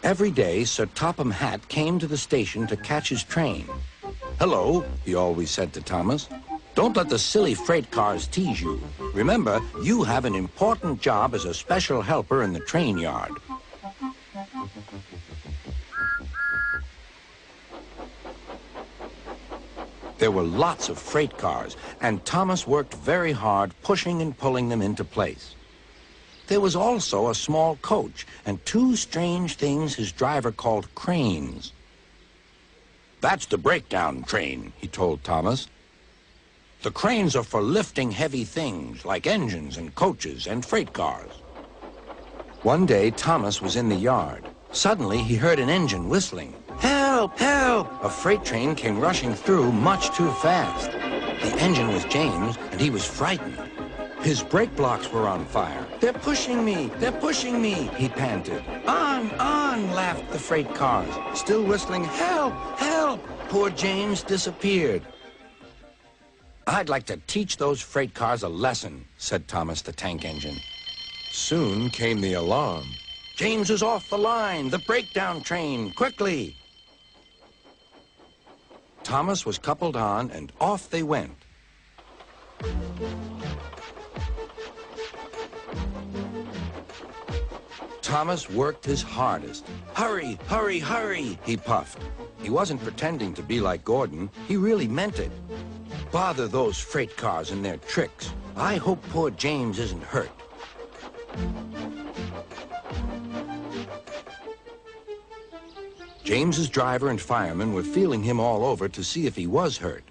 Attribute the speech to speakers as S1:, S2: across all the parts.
S1: Every day, Sir Topham Hatt came to the station to catch his train. "Hello," he always said to Thomas. "Don't let the silly freight cars tease you. Remember, you have an important job as a special helper in the train yard." There were lots of freight cars, and Thomas worked very hard pushing and pulling them into place. There was also a small coach and two strange things his driver called cranes. "That's the breakdown train," he told Thomas. "The cranes are for lifting heavy things like engines and coaches and freight cars." One day, Thomas was in the yard. Suddenly, he heard an engine whistling. "Help! Help!" A freight train came rushing through much too fast. The engine was James, and he was frightened. His brake blocks were on fire. "They're pushing me! They're pushing me!" he panted. "On! On!" laughed the freight cars, still whistling, "Help! Help!" Poor James disappeared. "I'd like to teach those freight cars a lesson," said Thomas the tank engine. Soon came the alarm. "James is off the line! The breakdown train! Quickly!" Thomas was coupled on, and off they went. Thomas worked his hardest. "Hurry, hurry, hurry," he puffed. He wasn't pretending to be like Gordon. He really meant it. "Bother those freight cars and their tricks. I hope poor James isn't hurt." James's driver and firemen were feeling him all over to see if he was hurt.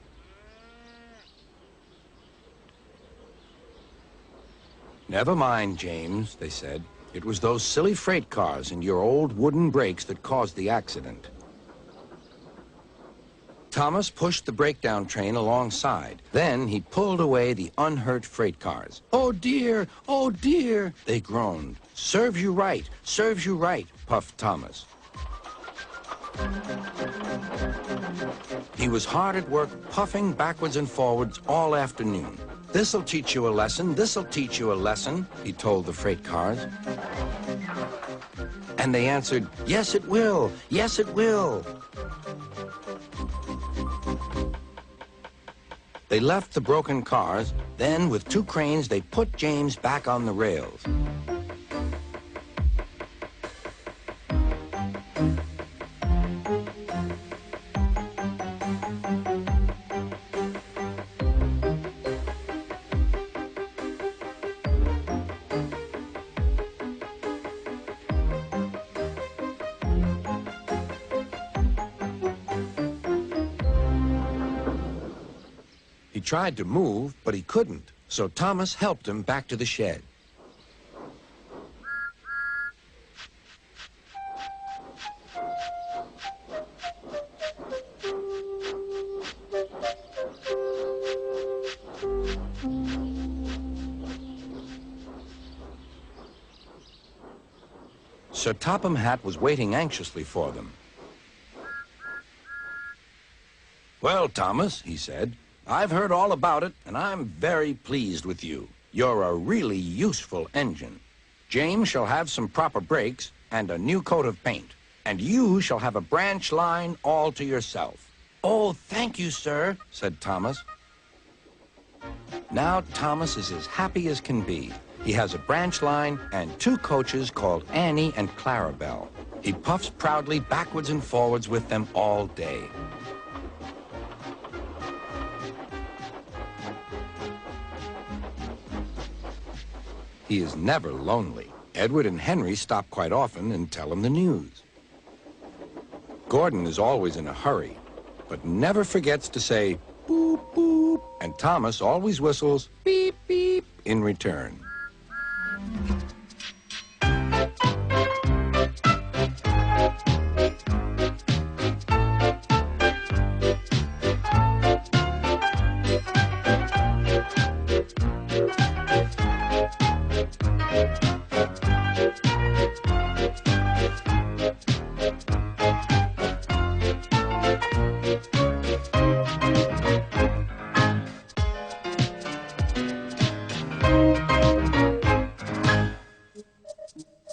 S1: "Never mind, James," they said. "It was those silly freight cars and your old wooden brakes that caused the accident." Thomas pushed the breakdown train alongside. Then he pulled away the unhurt freight cars. "Oh dear, oh dear," they groaned. "Serves you right, serves you right," puffed Thomas. He was hard at work, puffing backwards and forwards all afternoon. "This'll teach you a lesson, this'll teach you a lesson," he told the freight cars. And they answered, "Yes, it will, yes, it will." They left the broken cars. Then, with two cranes, they put James back on the rails. He tried to move, but he couldn't, so Thomas helped him back to the shed. Sir Topham Hatt was waiting anxiously for them. "Well, Thomas," he said, "I've heard all about it, and I'm very pleased with you. You're a really useful engine. James shall have some proper brakes and a new coat of paint, and you shall have a branch line all to yourself." "Oh, thank you, sir," said Thomas. Now Thomas is as happy as can be. He has a branch line and two coaches called Annie and Clarabelle. He puffs proudly backwards and forwards with them all day. He is never lonely. Edward and Henry stop quite often and tell him the news. Gordon is always in a hurry, but never forgets to say, "Boop, boop," and Thomas always whistles, "Beep, beep," in return.